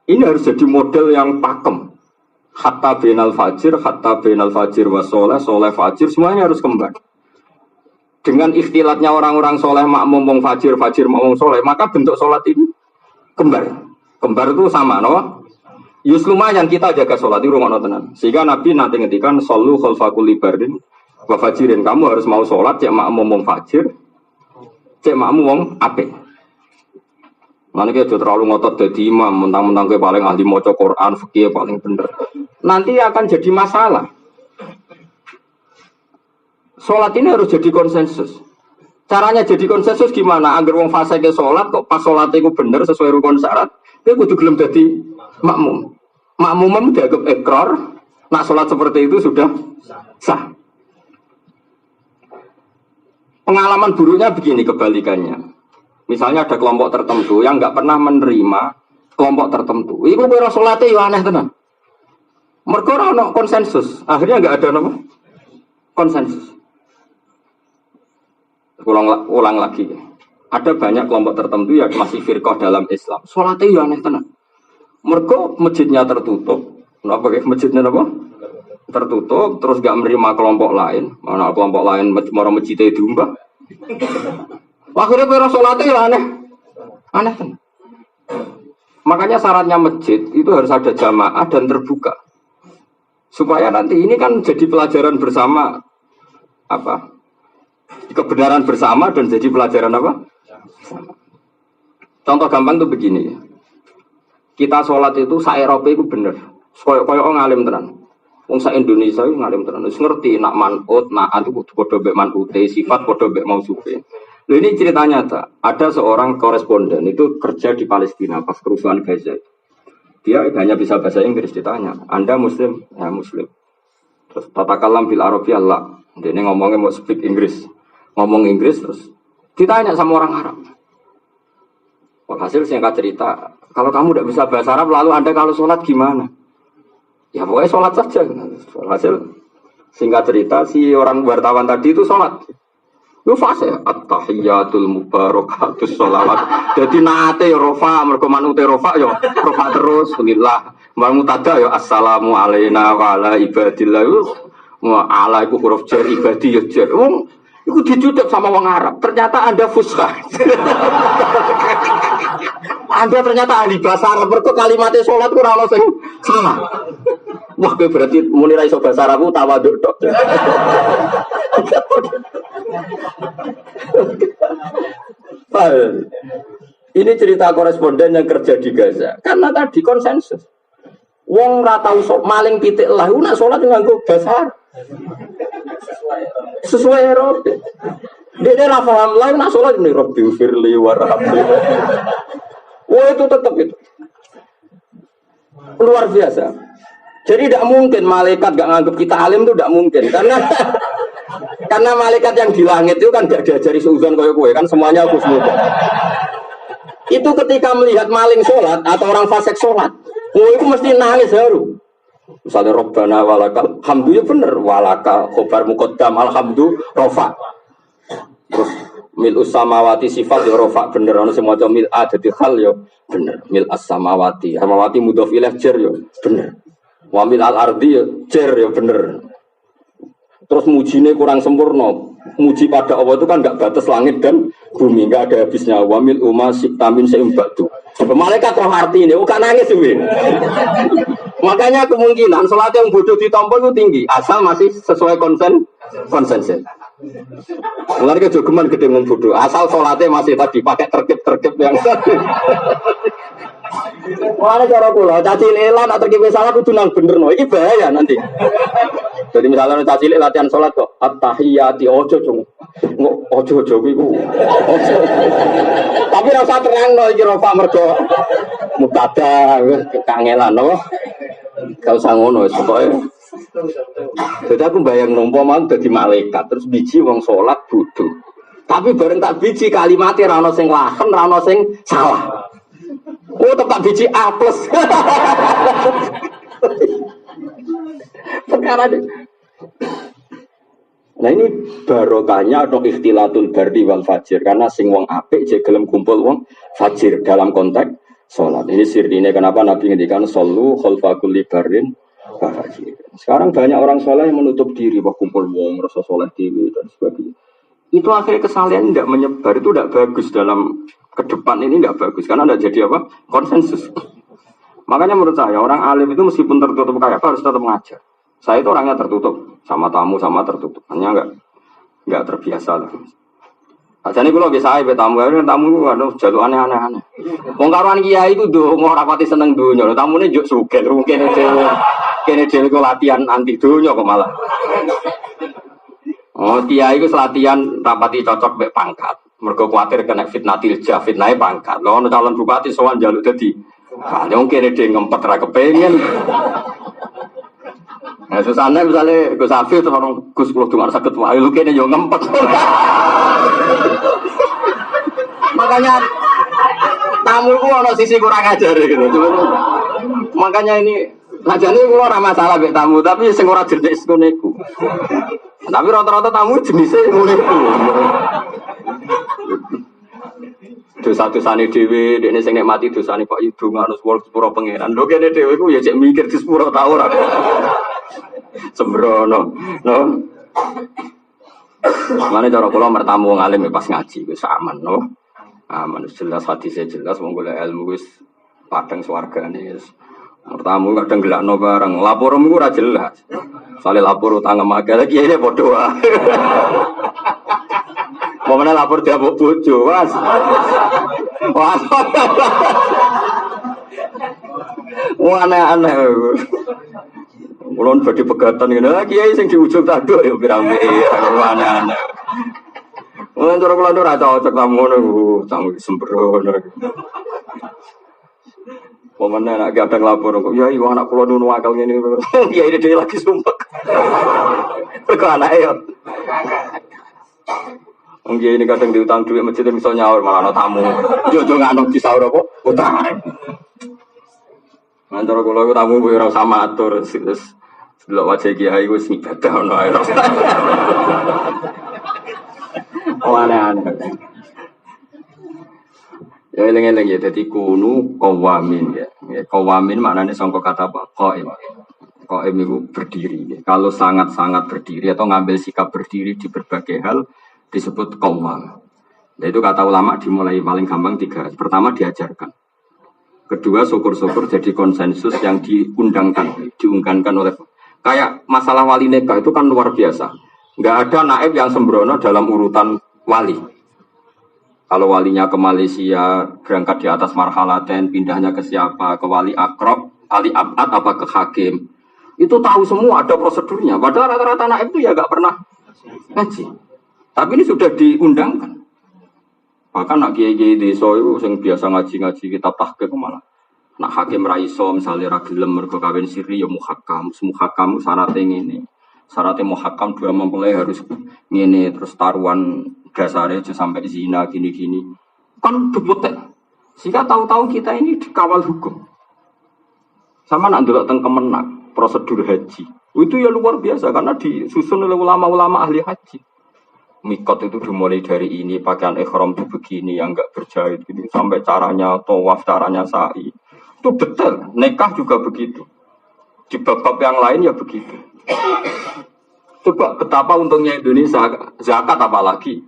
Ini harus jadi model yang pakem. Hatta bainal fajir wa sholeh fajir, semuanya harus kembali. dengan ikhtilatnya orang-orang soleh makmum wong fajir, fajir makmum soleh, maka bentuk sholat ini kembar. Kembar itu sama, no? Yus lumayan kita jaga sholat itu rumah tenan. Sehingga Nabi nanti ngetikan solu khalfa kulli bardin wa fajirin. Kamu harus mau sholat cek makmum wong fajir, cek makmum wong apik. Mana kita terlalu ngotot jadi imam, mentang-mentang ke paling ahli maca Quran, fikih paling bener. Nanti akan jadi masalah. Sholat ini harus jadi konsensus. Caranya jadi konsensus gimana? Agar wong fase ke sholat, kok pas sholat itu bener sesuai rukun syarat, dia kudu gelem jadi makmum. Makmum dianggap ikrar, nak sholat seperti itu sudah sah. Pengalaman buruknya begini kebalikannya. Misalnya ada kelompok tertentu yang nggak pernah menerima kelompok tertentu. Iku kira sholatnya ya aneh tenan. Mergo ora ono konsensus. Akhirnya nggak ada apa? Konsensus. Ulang lagi. Ada banyak kelompok tertentu yang masih firqah dalam Islam. Sholatnya ya aneh tenan. Mergo masjidnya tertutup. Napa masjidnya apa? Tertutup, terus gak menerima kelompok lain. Mana kelompok lain mau masjidnya diumbah. Akhirnya kira sholatnya ya aneh. Aneh tenan. Makanya syaratnya masjid itu harus ada jamaah dan terbuka. Supaya nanti ini kan jadi pelajaran bersama apa? Kebenaran bersama dan jadi pelajaran apa? Contoh gampang tuh begini. Kita sholat itu sa-Eropa itu bener. Koyo ngalim tenan. Wong sa Indonesia itu ngalim tenan. Wis ngerti nak manut, nak itu padha mbek manute, sifat padha mbek mausufe. Lha ini ceritanya ada seorang koresponden itu kerja di Palestina pas kerusuhan Gaza. Dia hanya bisa bahasa Inggris, ditanya, "Anda muslim?" "Ya, muslim." Terus tata kalam bil Arabiyah lah. Dia ngomongnya mau speak Inggris. Ngomong Inggris terus ditanya sama orang Arab. Hasil singkat cerita, kalau kamu tidak bisa bahasa Arab, lalu Anda kalau sholat gimana? Ya pokoknya sholat saja. Hasil singkat cerita, si orang wartawan tadi itu sholat. Itu fase at-tahiyyatul mubarakatus sholawat. Jadi nate ya rofa, mereka manute rofa ya rofa terus. Alhamdulillah. Mutada ya assalamu alaina wa ala ibadillah. Wa ala iku huruf jar, ibadi ya jar. Itu dicucuk sama orang Arab. Ternyata Anda fusha. Anda ternyata ahli bahasa Arab. Mereka kalimatnya sholat itu rana sing salah. Wah, berarti muni ra iso bahasa Arab tawaduk tok. Ini cerita koresponden yang kerja di Gaza. Karena tadi konsensus. Wong ra tau maling pitik lah, nak sholat nganggo bahasa Arab. Sesuai Eropa. Dia ra paham lah nak sholat ini Rabbi firli warhamni. Wah itu tetap itu. Luar biasa. Jadi tidak mungkin malaikat gak nganggap kita alim itu tidak mungkin karena malaikat yang di langit itu kan gak diajari seuzon kayak gue kan semuanya aku semua. Itu ketika melihat maling sholat atau orang fasik sholat, itu mesti nangis haru. Misalnya Rabbana walakal hamdu ya bener walakal khobar muqaddam alhamdu rofa. Terus mil samawati sifat ya rofa bener ono semua mil adati hal ya bener mil samawati mudhof ilaih jar ya bener. Wa mil al-ardi ya jar ya bener. Terus mujine kurang sempurna. Muji pada Allah itu kan enggak batas langit dan bumi, enggak ada habisnya. Wa mil siktamin seimbatu. Malaikat roh arti ini, bukan nangis ini. Makanya kemungkinan sholat yang bodoh ditompo itu tinggi, asal masih sesuai konsensus. Mulai ke jogeman gede ngomong bodoh, asal sholatnya masih tadi pakai terkip yang Mulai cara pula, caci lelan atau terkip salah itu nang bener no, ini bahaya nanti. Jadi misalnya caci latihan sholat kok, at-tahiyyati ojo cung, ojo iku, ojo. Tapi rasa terang no, iki rofa mergo mutada, kangelan no. Gak usah ngono, pokoknya. Jadi aku bayang nompo mau jadi malaikat, terus biji wong sholat bodoh. Tapi bareng tak biji kalimatnya rano sing lahen, rano sing salah. Oh tempat biji A plus. Perkara ini. Nah ini barokahnya atau ikhtilatul bardi wal fajir karena sing wong apik jek gelem kumpul wong fajir dalam konteks sholat. Ini sirine kenapa Nabi ngendikan shollu khalfa kulli barin fajir. Sekarang banyak orang soleh yang menutup diri, wah kumpul wong rasa soleh dewi dan sebagainya. Itu akhirnya kesalahan tidak menyebar, itu tidak bagus dalam ke depan ini tidak bagus karena tidak jadi apa konsensus. Makanya menurut saya orang alim itu meskipun tertutup kayak apa harus tetap mengajar. Saya itu orangnya tertutup sama tamu sama tertutup, hanya nggak terbiasa lah. Jadi kalau biasa aja tamu itu jatuh aneh-aneh. Wong karuan kiai itu mau rapati seneng dunia, tamunya juk sugen, mungkin dia latihan anti dunia kok malah. Oh kiai itu latihan rapati cocok be pangkat. Mergo kuatir kena fitnah tilja, fitnahnya pangkat. Lo calon bupati sowan jaluk dadi. Nah, mungkin dia ngempet ra kepengen. Nah, susana misalnya Gus Afif itu orang Gus Pulau Dungar sakit wae lu kene yo ngempet. Makanya tamu ku ono sisi kurang ajar gitu. Makanya ini najane kula ora masalah mek tamu, tapi sing ora jenis ngono iku. Tapi rata-rata tamu jenisnya ngono iku. Dosa-dosane dhewe, dekne sing nikmati dosane kok idu ngono sepuro pangeran. Lho kene dhewe ku ya cek mikir di sepuro ta ora. Sembrono, no. Mane cara kula mertamu wong alim pas ngaji wis aman, no. Aman jelas hadise jelas wong golek ilmu wis padang swargane wis. Mertamu kadang gelakno bareng, laporum iku ora jelas. Soale lapor utang emake lagi ini padha wae. Momene lapor dia bojo, Mas. Wah. Wah aneh-aneh. Kulon badhe pegatan ngene lagi kiai sing di ujung taduk ya pirang aneh-aneh. Wong cara kula ora cocok tamu ngono, tamu sembrono. Pomene anak kadang lapor kok, ya iya anak kula nu akal ngene. Ya ini dhewe lagi sumpek. Perko anake yo. Wong ini kadang diutang duit masjid iso nyaur malah ana tamu. Yo yo ngono disaur apa? Utang. Antara kula iku tamu ora usah matur, wis delok wajah kiai wis ibadah ono ae. Oh aneh-aneh. Ya eling-eling ya dadi kunu qawamin ya. Qawamin maknane sangka kata apa? Qaim. Qaim itu berdiri. Ya. Kalau sangat-sangat berdiri atau ngambil sikap berdiri di berbagai hal disebut qawam. Nah, itu kata ulama dimulai paling gampang 3. Pertama diajarkan. Kedua syukur-syukur jadi konsensus yang diungkankan oleh kayak masalah wali nikah itu kan luar biasa. Enggak ada naib yang sembrono dalam urutan wali. Kalau walinya ke Malaysia, berangkat di atas marhalaten, pindahnya ke siapa, ke wali akrab, wali abad, apa ke hakim. Itu tahu semua, ada prosedurnya. Padahal rata-rata naib itu ya gak pernah ngaji. Tapi ini sudah diundangkan. Bahkan nak kiai-kiai desa itu yang biasa ngaji-ngaji kitab tahqiq malah. Nak hakim raiso misalnya ragilem mergo kawin siri ya muhakam. Muhakam syaratnya ini. Syaratnya muhakam 2 mempelai harus ngene terus taruhan dasarnya aja sampai zina gini-gini kan debutan sehingga tahu-tahu kita ini dikawal hukum sama nak delok teng Kemenak prosedur haji itu ya luar biasa karena disusun oleh ulama-ulama ahli haji mikot itu dimulai dari ini pakaian ihram itu begini yang enggak berjahit gitu sampai caranya tawaf caranya sa'i itu detail nikah juga begitu di bab-bab yang lain ya begitu coba betapa untungnya Indonesia zakat apalagi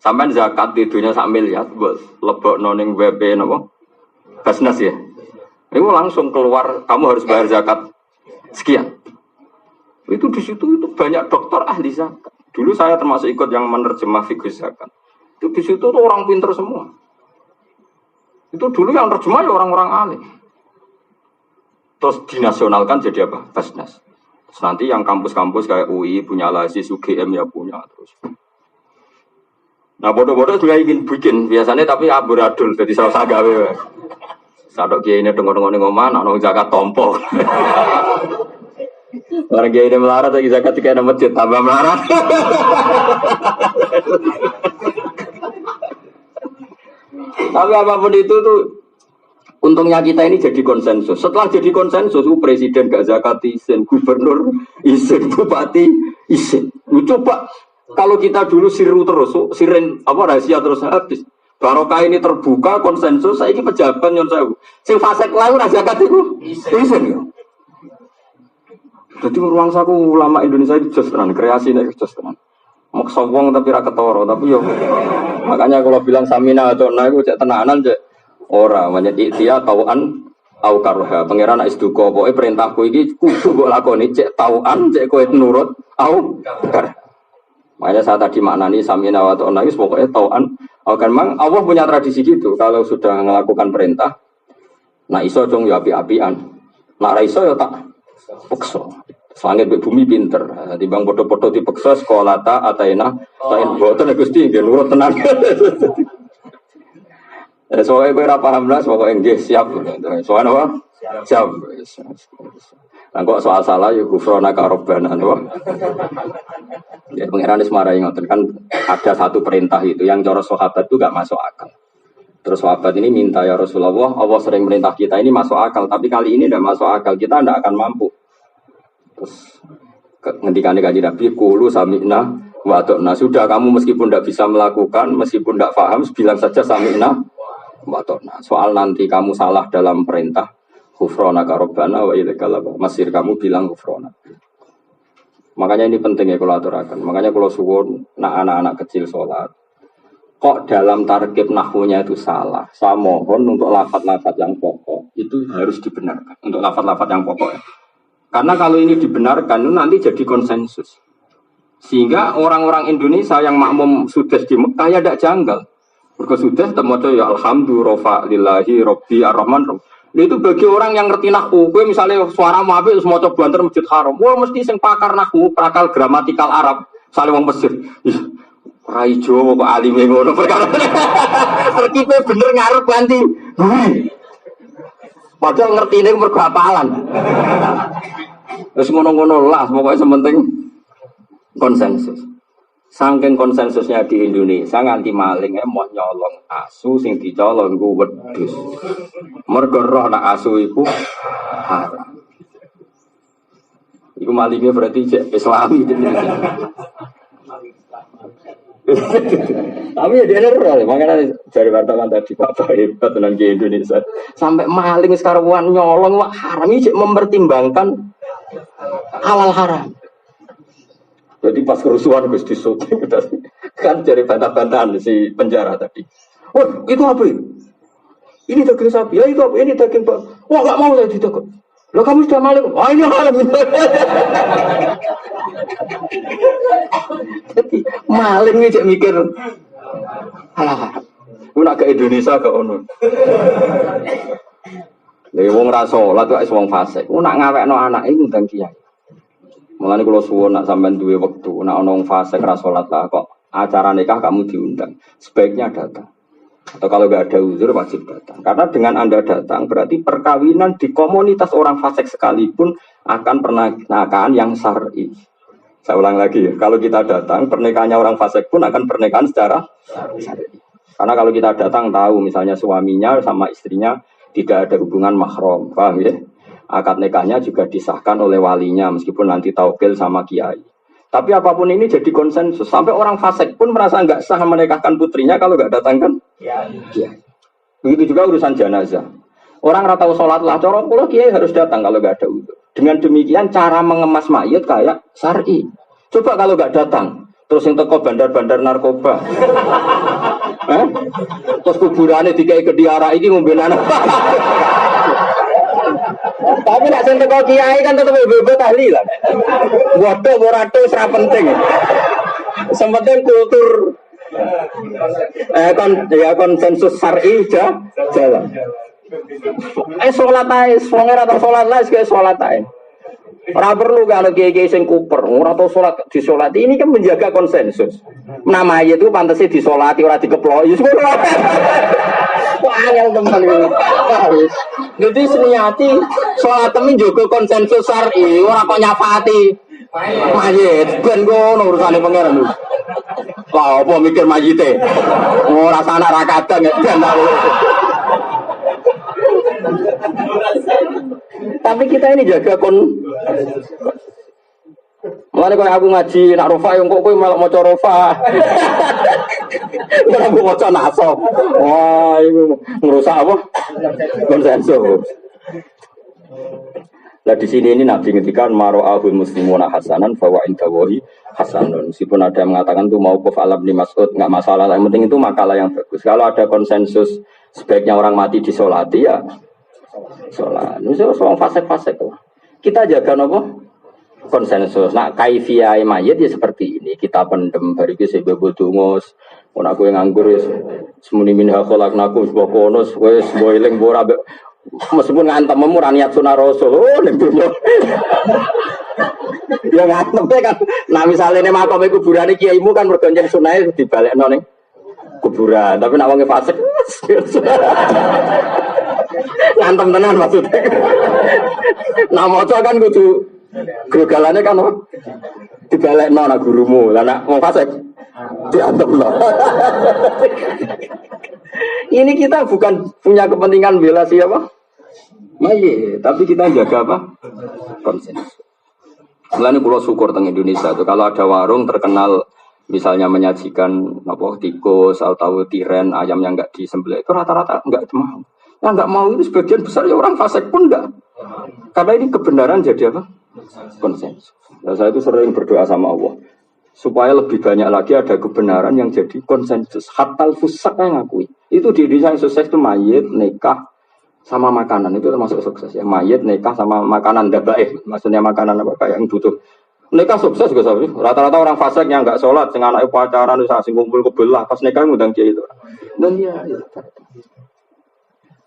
sampai zakat di dunia sak miliar buat lebok noning WP napa Basnas ya. Itu langsung keluar kamu harus bayar zakat sekian. Itu di situ itu banyak dokter ahli zakat. Dulu saya termasuk ikut yang menerjemah fikih zakat. Itu di situ tuh orang pintar semua. Itu dulu yang terjemah ya orang-orang alim. Terus dinasionalkan jadi apa? Basnas. Terus nanti yang kampus-kampus kayak UI punya Lazis, UGM ya punya terus. Nah bodoh-bodoh juga ingin bikin biasanya tapi aburadul jadi salah gawe. Sadok kiai ini dengar-dengar ngoman, anak zakat tompo. Orang kiai ini melarat lagi zakat tiga masjid tambah melarat. Tapi apapun itu tuh untungnya kita ini jadi konsensus. Setelah jadi konsensus, presiden gak zakat izin, gubernur izin, bupati izin. Coba. Kalau kita dulu siru terus, sirin apa rahasia terus habis. Barokah ini terbuka konsensus, saya ini pejabat nyon saya. Sing fasek lain rahasia zakat itu, izin ya. Jadi ruang saku ulama Indonesia itu just tenan, kreasi nek just tenan. Maksa wong tapi ra ketara, tapi yo makanya kalau bilang samina atau nah iku cek tenanan cek ora menjadi dia tauan au karha. Pangeran nek istuko pokoke perintahku iki kudu mbok lakoni cek tauan cek kowe nurut au karha. Makanya saya tadi maknani samina wa ta'ala itu pokoknya tauan au kan mang Allah punya tradisi gitu kalau sudah melakukan perintah nah iso cung ya api-apian. Nak ra iso ya tak peksa. Langit mbek bumi pinter. Timbang padha-padha dipeksa sekolah ta ataina lain boten Gusti nggih nurut tenan. Soalnya kowe ora paham blas pokoke nggih siap. Soalnya apa? Siap. Lah kok soal salah ya gufrona ka robbana to. Ya pengiran wis marai ngoten kan ada satu perintah itu yang cara sahabat itu gak masuk akal. Terus sahabat ini minta ya Rasulullah, Allah sering merintah kita ini masuk akal, tapi kali ini tidak masuk akal, kita tidak akan mampu. Terus ngendikane kanjeng Nabi qulu sami'na wa ata'na. Sudah kamu meskipun tidak bisa melakukan, meskipun tidak paham, bilang saja sami'na wa ata'na. Soal nanti kamu salah dalam perintah ghufranaka rabbana wa ilaikal masir, kamu bilang ghufrana. Makanya ini penting ya kalau aturakan. Makanya kalau suwun nak anak-anak kecil sholat kok dalam tarkib nahwunya itu salah. Saya mohon untuk lafaz-lafaz yang pokok itu harus dibenarkan. Untuk lafaz-lafaz yang pokok ya. Karena kalau ini dibenarkan itu nanti jadi konsensus. Sehingga orang-orang Indonesia yang makmum sudah di Mekah ya tidak janggal. Mereka sudah temoco ya alhamdulillah lillahi rabbi ar-rahman. Itu bagi orang yang ngerti nahwu. Gue misalnya suara mabe terus maca banter Masjid Haram. Wah mesti sing pakar nahwu, pakar gramatikal Arab. Saling wong Mesir. Rai Jawa kok alime ngono perkara. Terkipe bener ngarep ganti. Padahal ngertine mergo hafalan. Wis ngono-ngono lah, pokoknya sementing konsensus. Saking konsensusnya di Indonesia nganti maling mau nyolong asu sing dicolong ku wedhus. Mergo roh nak asu iku haram. Iku malingnya berarti Islami. Tapi ya dia roh, makanya dari wartawan tadi Bapak hebat dengan di Indonesia. Sampai maling sekarang nyolong wah haram ini mempertimbangkan halal haram. Jadi pas kerusuhan Gus disuting kan dari bantah-bantahan si penjara tadi. Oh itu apa ini? Ini daging sapi, ya itu apa? Ini daging pak. Wah nggak mau saya ditakut. Lo kamu sudah maling? Wah ini haram. Jadi maling ini cek mikir halal haram. Unak ke Indonesia ke ono. Lha wong ra salat kok wong fasik. Unak ngawekno anake ngundang kiai. Mulane kula suwun nak sampean duwe wektu, nak ana wong fasik ra salat lah kok acara nikah kamu diundang. Sebaiknya datang. Atau kalau nggak ada uzur wajib datang. Karena dengan Anda datang berarti perkawinan di komunitas orang fasik sekalipun akan pernikahan yang syar'i. Saya ulang lagi ya, kalau kita datang pernikahannya orang fasik pun akan pernikahan secara syar'i. Karena kalau kita datang tahu misalnya suaminya sama istrinya tidak ada hubungan mahram, paham ya? Akad nikahnya juga disahkan oleh walinya meskipun nanti taukil sama kiai. Tapi apapun ini jadi konsensus. Sampai orang fasik pun merasa nggak sah menikahkan putrinya kalau nggak datang kan? Ya. Begitu juga urusan jenazah. Orang nggak tahu sholat lah, corong pulau kiai harus datang kalau nggak ada udur. Dengan demikian cara mengemas mayat kayak syar'i. Coba kalau nggak datang, terus yang teko bandar-bandar narkoba, terus kuburannya dikai ke diara ini membela anak. Tapi nak sentuh kau kiai kan tetap bebas tahlilan. Waduh, borato serap penting. Sementing kultur konsensus syar'i jalan. Sholat aja, semuanya rata sholat lah, sekali sholat aja. Ora perlu kalau kiai-kiai sing kuper, ora tau sholat disolati. Ini kan menjaga konsensus. Nama itu pantasnya disolati, ora dikeploki. Wah, angel teman ini. Jadi seniati sholat temen juga konsensus syar'i, ora kok nyafati. Mayit, ben ngono urusane pangeran lho. Lah apa mikir mayite? Ora sana ra kadang ya. Tapi kita ini jaga mulane kok aku ngaji nak rofa yang kok kowe malah maca rofa. Ora aku maca nasab. Wah, iku ngerusak apa? Konsensus. Nah di sini ini Nabi ngendikan maro ahul muslimuna hasanan fa wa indawahi Hasanun. Meskipun ada yang mengatakan itu mau alam di Mas'ud, nggak masalah. Yang penting itu makalah yang bagus. Kalau ada konsensus sebaiknya orang mati disolati ya sholat. Misalnya soal fase-fase tuh. Kita jaga nopo konsensus. Nah kaifiyah mayit ya seperti ini. Kita pendem hari ini sebebo dungos. Pun aku yang nganggur ya. Semuni minha kolak naku sebuah konus. Wes boiling bora. Meskipun ngantem memurah niat sunah rasul. Oh nentunya. Ya ngantem kan. Nah misalnya ini makom kuburan kiaimu kan bergonjeng sunahnya dibalik nih kuburan. Tapi nak wangi fasik. Ngantem tenan maksudnya. Nah moco kan kudu gegalannya kan apa? Dibalik nona gurumu. Lah nak mau fasik diantem loh. Ini kita bukan punya kepentingan bela siapa? Mayit, tapi kita jaga apa? Konsensus. Mulane kula syukur teng Indonesia tuh kalau ada warung terkenal misalnya menyajikan apa tikus atau tiren ayam yang enggak disembelih itu rata-rata enggak mau. Yang enggak mau itu sebagian besar ya orang fasik pun enggak. Karena ini kebenaran jadi apa? Konsensus. Nah, saya itu sering berdoa sama Allah supaya lebih banyak lagi ada kebenaran yang jadi konsensus. Hatal fusak yang ngakui. Itu di Indonesia yang sukses itu mayit, nikah, sama makanan itu termasuk sukses ya. Mayit, nikah sama makanan dabaih. Maksudnya makanan apa kayak yang butuh. Nikah sukses juga sapi. Rata-rata orang fasik yang enggak sholat, sing anake pacaran wis asing kumpul kebelah pas nikah ngundang kiai itu. Dan ya.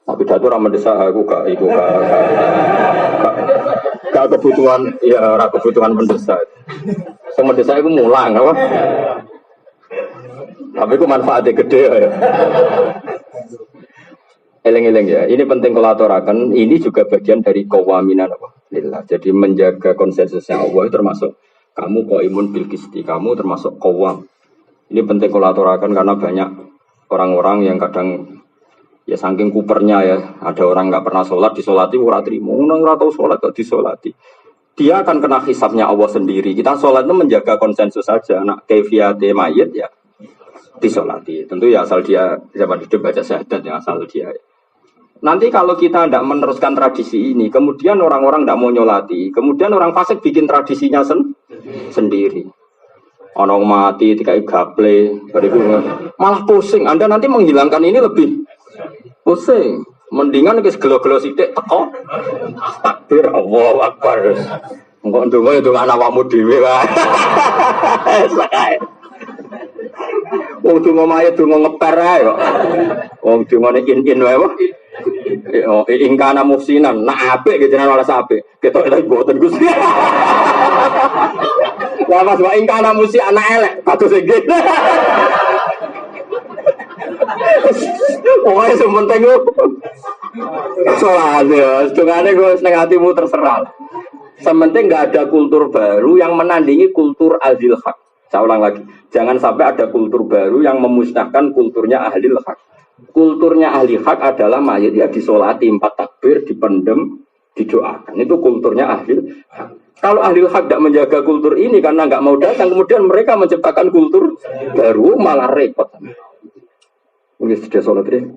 Tapi datu ora mendesak aku gak iku gak kebutuhan ya ora kebutuhan mendesak. Sing mendesak iku mulang apa? Tapi itu manfaatnya gede ya. Eleng-eleng ya. Ini penting kalau aturakan. Ini juga bagian dari kewaminan apa? Lillah. Jadi menjaga konsensusnya Allah termasuk kamu qaimun bil qisti, kamu termasuk qawam. Ini penting kalau aturakan karena banyak orang-orang yang kadang ya saking kupernya ya. Ada orang nggak pernah sholat disolati ora trimo. Ora tahu sholat kok disolati. Dia akan kena hisabnya Allah sendiri. Kita sholat itu menjaga konsensus saja. Nak kaifiyate mayit ya disolati. Tentu ya asal dia zaman hidup baca syahadat yang asal dia. Nanti kalau kita tidak meneruskan tradisi ini, kemudian orang-orang tidak mau nyolati, kemudian orang fasik bikin tradisinya sendiri. Orang mati, dikai gaple, malah pusing. Anda nanti menghilangkan ini lebih pusing. Mendingan guys gelo-gelo sidik teko. Takbir Allahu Akbar. Engko ndonga itu anak awakmu dhewe wae. Wong donga mayit donga ngeper ae kok. Wong dongane in wae wae. Oh, ingkana muhsinan, nak apik ge jenengan ora apik. Ketok lha mboten Gusti. Lah Mas wae ingkana muhsi anak elek, bagus nggih. Pokoknya sementing lu sholat ya, setengahnya gue seneng hatimu terserah. Sementing nggak ada kultur baru yang menandingi kultur ahli hak. Saya ulang lagi, jangan sampai ada kultur baru yang memusnahkan kulturnya ahli hak. Kulturnya ahli hak adalah mayit ya disolati 4 takbir, dipendem, didoakan. Itu kulturnya ahli hak. Kalau ahli hak tidak menjaga kultur ini karena nggak mau datang, kemudian mereka menciptakan kultur baru malah repot. Mungkin sudah sholat ini.